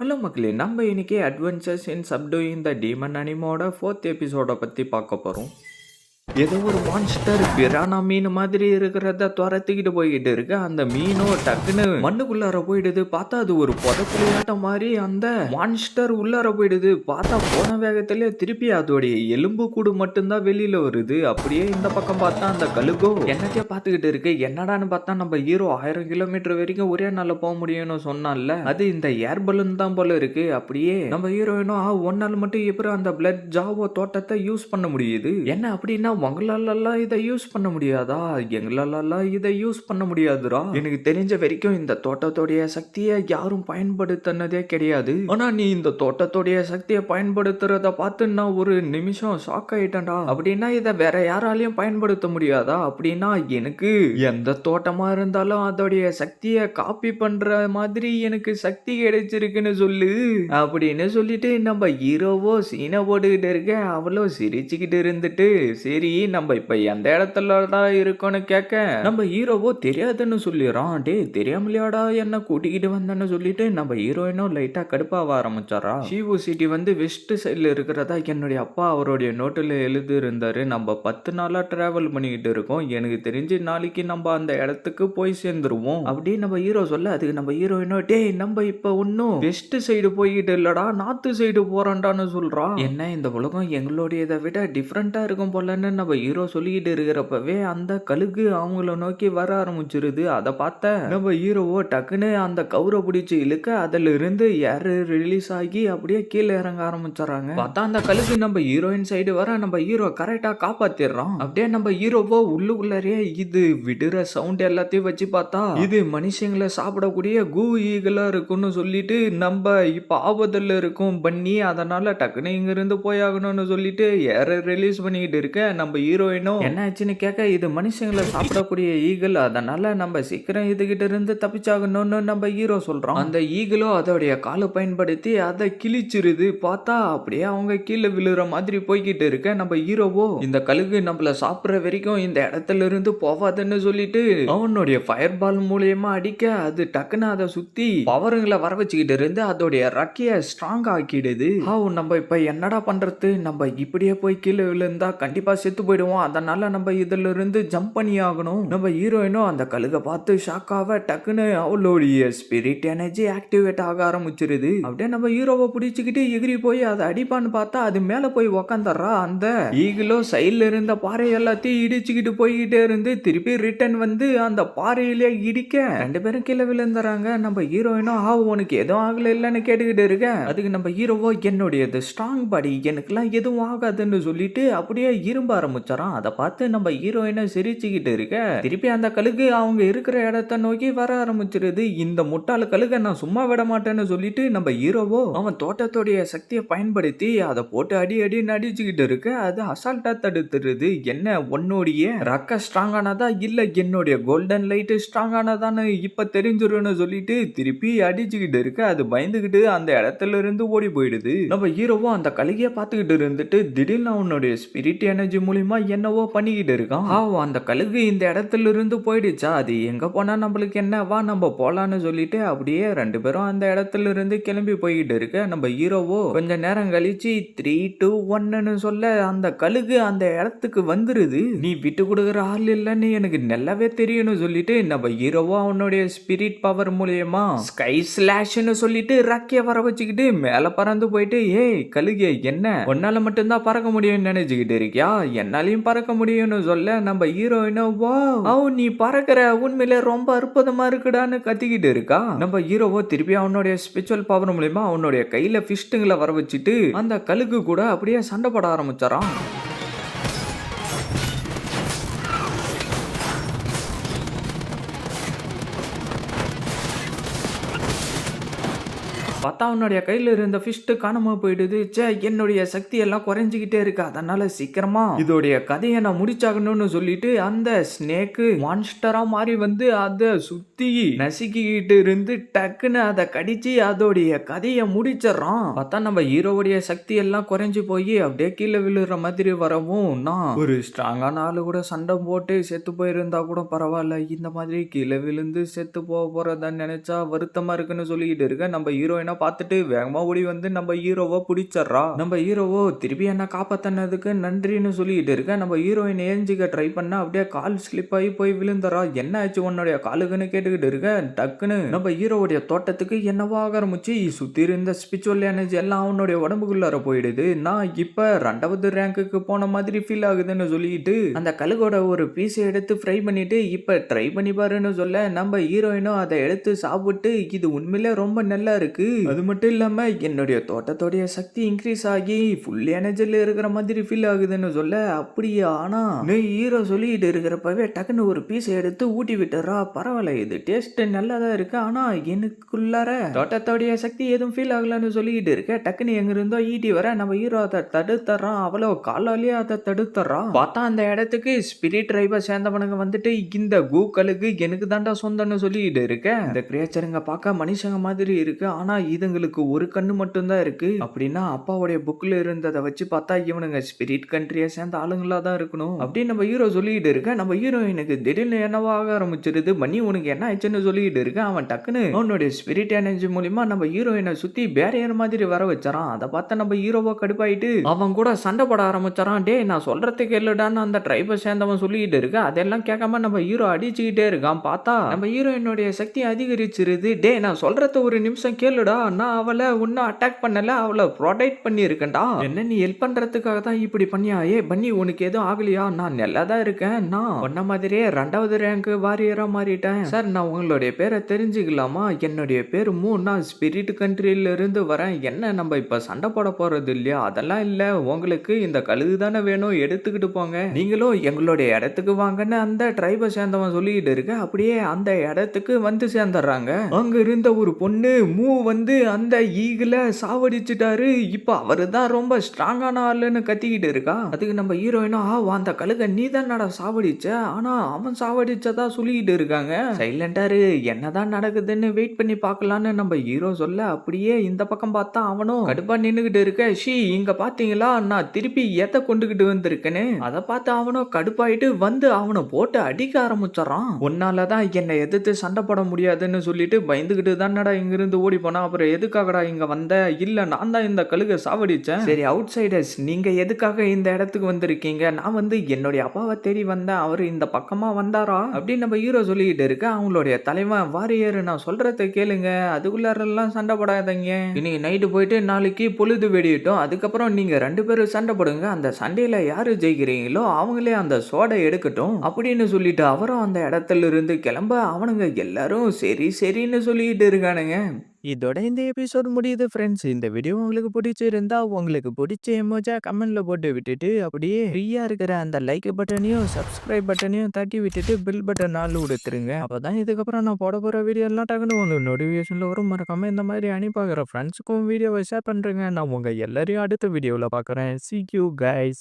Hello மக்களே! நம்ம இன்னைக்கு அட்வென்ச்சர்ஸ் இன் சப்டூயிங் த டீமன் அனிமோட 4th எபிசோட பத்தி பார்க்க போறோம். ஏதோ ஒரு மான்ஸ்டர் பிரானா மீன் மாதிரி இருக்கிறத துரத்திக்கிட்டு போய்கிட்டு இருக்கு. அந்த மீனும் டக்குன்னு மண்ணுக்குள்ளார போயிடுது. பார்த்தா அது ஒரு புதைக்குழியாட்டம் மாதிரி அந்த மான்ஸ்டர் உள்ளார போயிடுது. பார்த்தா போன வேகத்திலே திருப்பி அதோடைய எலும்பு கூடு மட்டும்தான் வெளியில வருது. அப்படியே இந்த பக்கம் பார்த்தா அந்த கழுகோ என்னத்தையோ பார்த்துக்கிட்டு இருக்கு. என்னடான்னு பார்த்தா நம்ம ஹீரோ 1000 கிலோமீட்டர் வரைக்கும் ஒரே நாள்ல போக முடியும்னு சொன்னான்ல, அது இந்த ஏர் பலூன் தான் போல இருக்கு. அப்படியே நம்ம ஹீரோயினும் ஒரு நாள் மட்டும் எப்படி அந்த பிளட் ஜாவோ தோட்டத்தை யூஸ் பண்ண முடியுது, என்ன அப்படின்னா உங்களாலலாம் இதை யூஸ் பண்ண முடியாதா? எங்களாலலாம் இதை யூஸ் பண்ண முடியாதுடா. எனக்கு தெரிஞ்ச வரைக்கும் இந்த தோட்டத்தோடைய சக்தியை யாரும் பயன்படுத்தினதே கிடையாது. ஆனா நீ இந்த தோட்டத்தோடைய சக்தியை பயன்படுத்துறத பார்த்து நான் ஒரு நிமிஷம் ஷாக் ஆயிட்டேன்டா. அப்படின்னா இதை வேற யாராலையும் பயன்படுத்த முடியாதா? அப்படின்னா எனக்கு எந்த தோட்டமா இருந்தாலும் அதோடைய சக்தியை காப்பி பண்ற மாதிரி எனக்கு சக்தி கிடைச்சிருக்குன்னு சொல்லு அப்படின்னு சொல்லிட்டு நம்ம ஹீரோவோ சீனை போட்டுக்கிட்டு இருக்க. அவ்வளோ சிரிச்சுக்கிட்டு இருந்துட்டு சரி நம்ம இப்ப எந்த இடத்துலடா இருக்கோன்னு கேட்க நம்ம ஹீரோவோ தெரியாதுன்னு சொல்லிடுறான். டே தெரியாமலையாடா என்ன கூட்டிக்கிட்டு வந்தேன்னு சொல்லிட்டு நம்ம ஹீரோயினும் லைட்டா கடுப்பாக ஆரம்பிச்சாரா. ஷிவு சிட்டி வந்து வெஸ்ட் சைட்ல இருக்கிறதா என்னுடைய அப்பா அவருடைய நோட்டில் எழுதி இருந்தாரு. நம்ம 10 நாளா டிராவல் பண்ணிக்கிட்டு இருக்கோம். எனக்கு தெரிஞ்சு நாளைக்கு நம்ம அந்த இடத்துக்கு போய் சேர்ந்துருவோம் அப்படின்னு நம்ம ஹீரோ சொல்ல, அதுக்கு நம்ம ஹீரோயினோ டே நம்ம இப்ப ஒன்னும் வெஸ்ட் சைடு போய்கிட்டு இல்லடா நார்த் சைடு போறோம்டான்னு சொல்றா. என்ன இந்த உலகம் எங்களுடையதை விட டிஃப்ரெண்டா இருக்கும் போலன்னு நம்ம ஹீரோ சொல்லிக்கிட்டு இருக்கிறப்பவே அந்த கழுகு அவங்கள நோக்கி வர ஆரம்பிச்சிருது. அதை பார்த்த நம்ம ஹீரோவோ டக்குன்னு அந்த கவுரை பிடிச்சி இழுக்க அதுல இருந்து ஏர் ரிலீஸ் ஆகி அப்படியே கீழே இறங்க ஆரம்பிச்சாங்க. பார்த்தா அந்த கழுகு நம்ம ஹீரோயின் சைடு வர நம்ம ஹீரோ கரெக்டா காப்பாத்திடுறான். அப்படியே நம்ம ஹீரோவோ உள்ளுக்குள்ளரே இது விடுற சவுண்ட் எல்லாத்தையும் வச்சு பார்த்தா இது மனுஷங்களை சாப்பிடக்கூடிய கூ ஈகளா இருக்குன்னு சொல்லிட்டு நம்ம இப்ப ஆபத்துல இருக்கும் பண்ணி, அதனால டக்குன்னு இங்க இருந்து போயாகணும்னு சொல்லிட்டு ஏர் ரிலீஸ் பண்ணிக்கிட்டு இருக்க. நம்ம ஹீரோயினும் என்ன ஆச்சுன்னு கேட்க, இது மனுஷங்களை சாப்பிடக்கூடிய ஈகிள், அதனால நம்ம சீக்கிரம் இதுகிட்ட இருந்து தப்பிச்சாகணும்னு நம்ம ஹீரோ சொல்றோம். அந்த ஈகிளோ அதோடைய காலை பயன்படுத்தி அதை கிழிச்சிருது. பார்த்தா அப்படியே அவங்க கீழே விழுற மாதிரி போய்கிட்டு இருக்க. நம்ம ஹீரோவோ இந்த கழுகு நம்மள சாப்பிடுற வரைக்கும் இந்த இடத்துல இருந்து போவாதுன்னு சொல்லிட்டு அவனுடைய ஃபயர் பால் மூலியமா அடிக்க அது டக்குன்னு அதை சுத்தி பவருங்களை வர வச்சுக்கிட்டு இருந்து அதோடைய ரக்கைய ஸ்ட்ராங் ஆக்கிடுது. நம்ம இப்ப என்னடா பண்றது? நம்ம இப்படியே போய் கீழே விழுந்தா கண்டிப்பா செத்து போயிடுவோம். அதனால நம்ம இதுல இருந்து ஜம்ப் பண்ணி ஆகணும். நம்ம ஹீரோயினும் அந்த கழுகை பார்த்து ஷாக்காவ டக்குன்னு அவளுடைய ஸ்பிரிட் எனர்ஜி ஆக்டிவேட் ஆக ஆரம்பிச்சிருது. அப்படியே நம்ம ஹீரோவை பிடிச்சிக்கிட்டு எகிரி போய் அதை அடிப்பான்னு பார்த்தா அது மேல போய் உக்காந்துடுறா. அந்த ஈகிளோ சைட்ல இருந்த பாறை எல்லாத்தையும் இடிச்சுக்கிட்டு போய்கிட்டே இருந்து திருப்பி ரிட்டர்ன் வந்து அந்த பாறையிலே இடிக்க 2 பேரும் கீழே விழுந்துறாங்க. நம்ம ஹீரோயினும் உனக்கு எதுவும் ஆகல இல்லன்னு கேட்டுக்கிட்டு இருக்க. அதுக்கு நம்ம ஹீரோவோ என்னுடையது ஸ்ட்ராங் பாடி, எனக்குலாம் எதுவும் ஆகாதுன்னு சொல்லிட்டு அப்படியே இரும்ப ஆரம்பிச்சாராம். அதை பார்த்து நம்ம ஹீரோயினை சிரிச்சுக்கிட்டு இருக்க. திருப்பி அந்த கழுகு அவங்க இருக்கிற இடத்த நோக்கி வர ஆரம்பிச்சிருது. இந்த முட்டாள கழுகை நான் சும்மா விட மாட்டேன்னு சொல்லிட்டு நம்ம ஹீரோவோ அவன் தோட்டத்தோடைய சக்தியை பயன்படுத்தி அதை போட்டு அடி அடின்னு அடிச்சுக்கிட்டு இருக்க. அது அசால்ட்டா தடுத்துருது. என்ன உன்னுடைய ரக்க ஸ்ட்ராங் ஆனதா இல்ல என்னுடைய கோல்டன் லைட் ஸ்ட்ராங் ஆனதான்னு இப்ப தெரிஞ்சிரும்னு சொல்லிட்டு திருப்பி அடிச்சுக்கிட்டு இருக்க. அது பயந்துகிட்டு அந்த இடத்துல இருந்து ஓடி போயிடுது. நம்ம ஹீரோவோ அந்த கழுகைய பார்த்துக்கிட்டு இருந்துட்டு திடீர்னு அவனுடைய ஸ்பிரிட் எனர்ஜி மூலியமா என்னவோ பண்ணிக்கிட்டு இருக்கான். அந்த கழுகு இந்த இடத்துல இருந்து போயிடுச்சா, அது எங்க போனா நம்மளுக்கு என்ன, வா நம்ம போலான்னு சொல்லிட்டு அப்படியே 2 பேரும் அந்த இடத்துல இருந்து கிளம்பி போய்கிட்டு இருக்க. நம்ம ஹீரோவோ கொஞ்ச நேரம் கழிச்சு 3, 2, 1ன்னு சொல்ல அந்த கழுகு அந்த இடத்துக்கு வந்துருது. நீ விட்டு கொடுக்குற ஆள் இல்லன்னு எனக்கு நல்லாவே தெரியும்னு சொல்லிட்டு நம்ம ஹீரோவோ அவனுடைய ஸ்பிரிட் பவர் மூலியமா ஸ்கை ஸ்லாஷ்னு சொல்லிட்டு ரக்கைய வர வச்சுக்கிட்டு மேல பறந்து போயிட்டு ஏய் கழுகே என்ன உன்னால மட்டும்தான் பறக்க முடியும்னு நினைச்சுக்கிட்டு இருக்கியா, என்னாலையும் பறக்க முடியும்னு சொல்ல நம்ம ஹீரோயினோ வா நீ பறக்கிற உண்மையிலே ரொம்ப அற்புதமா இருக்குடான்னு கத்திக்கிட்டு இருக்கா. நம்ம ஹீரோவோ திருப்பி அவனுடைய ஸ்பிரிச்சுவல் பவர் மூலமா அவனுடைய கையில ஃபிஸ்ட்டுங்களை வர வச்சுட்டு அந்த கழுகு கூட அப்படியே சண்டை போட ஆரம்பிச்சாராம். பார்த்தா அவனுடைய கையில இருந்த ஃபிஸ்ட் காணாம போயிடுது. என்னுடைய சக்தி எல்லாம் குறைஞ்சிக்கிட்டே இருக்கு, அதனால சீக்கிரமா இதோடைய கதையை நான் முடிச்சாகணும்னு சொல்லிட்டு அந்த ஸ்னேக்கு மான்ஸ்டரா மாறி வந்து அதை சுத்தி நசுக்கிக்கிட்டு இருந்து டக்குன்னு அதை கடிச்சு அதோடைய கதையை முடிச்சிடறான். பார்த்தா நம்ம ஹீரோவுடைய சக்தி எல்லாம் குறைஞ்சு போய் அப்படியே கீழே விழுற மாதிரி வரவும் நான் ஒரு ஸ்ட்ராங்கான ஆளு கூட சண்டை போட்டு செத்து போயிருந்தா கூட பரவாயில்ல, இந்த மாதிரி கீழே விழுந்து செத்து போறதா நினைச்சா வருத்தமா இருக்குன்னு சொல்லிக்கிட்டு இருக்க. நம்ம ஹீரோயினா ஹீரோயினை பார்த்துட்டு வேகமா ஓடி வந்து நம்ம ஹீரோவை பிடிச்சிடுறா. நம்ம ஹீரோவோ திருப்பி என்ன காப்பாத்தினதுக்கு நன்றின்னு சொல்லிட்டு இருக்க. நம்ம ஹீரோயின் ஏஞ்சிக்க ட்ரை பண்ண அப்படியே கால் ஸ்லிப் ஆகி போய் விழுந்துறா. என்ன ஆச்சு உன்னுடைய காலுக்குன்னு கேட்டுக்கிட்டு இருக்க. டக்குன்னு நம்ம ஹீரோவுடைய தோட்டத்துக்கு என்னவோ ஆக ஆரம்பிச்சு சுத்தி இருந்த ஸ்பிரிச்சுவல் எனர்ஜி எல்லாம் அவனுடைய உடம்புக்குள்ளார போயிடுது. நான் இப்ப 2வது ரேங்குக்கு போன மாதிரி ஃபீல் ஆகுதுன்னு சொல்லிட்டு அந்த கழுகோட ஒரு பீஸ் எடுத்து ஃப்ரை பண்ணிட்டு இப்ப ட்ரை பண்ணி பாருன்னு சொல்ல நம்ம ஹீரோயினும் அதை எடுத்து சாப்பிட்டு இது உண்மையிலே ரொம்ப நல்லா இருக்கு. அது மட்டும் இல்லாம என்னுடைய தோட்டத்தோடைய சக்தி இன்க்ரீஸ் ஆகி ஃபுல் எனர்ஜில இருக்கிற மாதிரி ஃபீல் ஆகுதுன்னு சொல்ல அப்படியே ஆனா நீ ஹீரோ சொல்லிட்டு இருக்கிறப்பவே டக்குன்னு ஒரு பீஸ் எடுத்து ஊட்டி விட்டுறா. பரவாயில்ல இது டேஸ்ட் நல்லா தான் இருக்கு. ஆனா எனக்குள்ளார தோட்டத்தோடைய சக்தி எதுவும் ஃபீல் ஆகலன்னு சொல்லிட்டு இருக்க. டக்குன்னு எங்க இருந்தோ ஈட்டி வர நம்ம ஹீரோ அதை தடுத்துறான். அவ்வளோ காலாலேயே அதை தடுத்துறான். பார்த்தா அந்த இடத்துக்கு ஸ்பிரிட் ட்ரைபை சேர்ந்தவனுங்க வந்துட்டு இந்த கூக்கலுக்கு எனக்கு தாண்டா சொந்தம்னு சொல்லிட்டு இருக்க. இந்த கிரியேச்சருங்க பார்க்க மனுஷங்க மாதிரி இருக்கு. ஆனா இதுங்களுக்கு ஒரு கண்ணு மட்டும்தான் இருக்கு. அப்படின்னா அப்பாவுடைய புக்ல இருந்ததை வச்சு பார்த்தா இவனுங்க ஸ்பிரிட் கண்ட்ரியை சேர்ந்த ஆளுங்களா தான் இருக்கணும் அப்படின்னு நம்ம ஹீரோ சொல்லிட்டு இருக்க. நம்ம ஹீரோயினுக்கு திடீர்னு என்னவோ ஆக ஆரம்பிச்சிருது. மணி உனக்கு என்ன ஆச்சுன்னு சொல்லிட்டு இருக்க. அவன் டக்குன்னு அவனுடைய ஸ்பிரிட் எனர்ஜி மூலியமா நம்ம ஹீரோயினை சுத்தி பேரியர் மாதிரி வர வச்சாரான். அதை பார்த்த நம்ம ஹீரோவா கடுப்பாயிட்டு அவன் கூட சண்டை போட ஆரம்பிச்சாரான். டே நான் சொல்றதுக்கு இல்லடான்னு அந்த ட்ரைபை சேர்ந்தவன் சொல்லிட்டு இருக்க. அதெல்லாம் கேட்காம நம்ம ஹீரோ அடிச்சுக்கிட்டே இருக்கான். பார்த்தா நம்ம ஹீரோயினுடைய சக்தி அதிகரிச்சிருது. டே நான் சொல்றத ஒரு நிமிஷம் கேளுடா. நான் அவளை இன்னும் அட்டாக் பண்ணல, அவளை ப்ரொடெக்ட் பண்ணி இருக்கேன்டா. என்ன நீ ஹெல்ப் பண்றதுக்காக தான் இப்படி பண்ணியா? ஏ பன்னி உனக்கு எதுவும் ஆகலையா? நான் நல்லா தான் இருக்கேன். நான் ஒன்ன மாதிரியே 2வது ரேங்க் வாரியரா மாறிட்டேன். சார் நான் உங்களுடைய பேரை தெரிஞ்சுக்கலாமா? என்னுடைய பேர் மூ. நான் ஸ்பிரிட் கண்ட்ரியில இருந்து வரேன். என்ன நம்ம இப்ப சண்டை போட போறது இல்லையா? அதெல்லாம் இல்ல. உங்களுக்கு இந்த கழுகு தானே வேணும், எடுத்துக்கிட்டு போங்க. நீங்களும் எங்களுடைய இடத்துக்கு வாங்கன்னு அந்த ட்ரைபை சேர்ந்தவன் சொல்லிட்டு இருக்க. அப்படியே அந்த இடத்துக்கு வந்து சேர்ந்துடுறாங்க. அங்க இருந்த ஒரு பொண்ணு மூ வந்து அந்த ஈகில சாவடிச்சுட்டாரு. இப்ப அவரு தான் ரொம்ப ஸ்ட்ராங்கான ஆளுன்னு கத்திக்கிட்டு இருக்கா. அதுக்கு நம்ம ஹீரோயினும் அந்த கழுக நீ தான் சாவடிச்ச, ஆனா அவன் சாவடிச்சதா சொல்லிக்கிட்டு இருக்காங்க. சைலண்டாரு என்னதான் நடக்குதுன்னு வெயிட் பண்ணி பார்க்கலான்னு நம்ம ஹீரோ சொல்ல அப்படியே இந்த பக்கம் பார்த்தா அவனும் கடுப்பா நின்னுகிட்டு இருக்க. ஷீ இங்க பாத்தீங்களா நான் திருப்பி எதை கொண்டுகிட்டு வந்திருக்கேன்னு. அதை பார்த்து அவனும் கடுப்பாயிட்டு வந்து அவனை போட்டு அடிக்க ஆரம்பிச்சான். உன்னாலதான் என்னை எதிர்த்து சண்டை போட முடியாதுன்னு சொல்லிட்டு பயந்துகிட்டு தானடா இங்கிருந்து ஓடி போனா. அப்புறம் எதுக்காகடா இங்க வந்த? இல்ல நான் தான் இந்த கழுக சாவடிச்சேன். சரி அவுட் சைடர்ஸ் நீங்க எதுக்காக இந்த இடத்துக்கு வந்திருக்கீங்க? நான் வந்து என்னுடைய அப்பாவை தேடி வந்தேன். அவரு இந்த பக்கமா வந்தாரா அப்படின்னு நம்ம ஹீரோ சொல்லிட்டு இருக்க. அவங்களுடைய தலைவன் வாரியர் நான் சொல்றதை கேளுங்க, அதுக்குள்ளாரெல்லாம் சண்டை போடாதீங்க. இன்னைக்கு நைட்டு போயிட்டு நாளைக்கு பொழுது வெடியட்டும். அதுக்கப்புறம் நீங்க 2 பேரும் சண்டை போடுங்க. அந்த சண்டையில யாரு ஜெயிக்கிறீங்களோ அவங்களே அந்த சோடை எடுக்கட்டும் அப்படின்னு சொல்லிட்டு அவரும் அந்த இடத்துல இருந்து கிளம்ப அவனுங்க எல்லாரும் சரி சரின்னு சொல்லிட்டு இருக்கானுங்க. இதோட இந்த எபிசோட் முடியுது ஃப்ரெண்ட்ஸ். இந்த வீடியோ உங்களுக்கு பிடிச்சிருந்தா உங்களுக்கு பிடிச்ச எமோஜா கமெண்ட்ல போட்டு விட்டுட்டு அப்படியே ஃப்ரீயா இருக்கிற அந்த லைக் பட்டனையும் சப்ஸ்கிரைப் பட்டனையும் தட்டி விட்டுட்டு பில் பட்டன் நாள் கொடுத்துருங்க. அப்பதான் இதுக்கப்புறம் நான் போட போற வீடியோ எல்லாம் டக்குன்னு உங்களுக்கு நோட்டிஃபிகேஷன்ல வரும். மறக்காம இந்த மாதிரி அனுப்பாகிற ஃப்ரெண்ட்ஸுக்கும் வீடியோவை ஷேர் பண்றேங்க. நான் உங்க எல்லாரையும் அடுத்த வீடியோவில் பார்க்குறேன். See you guys.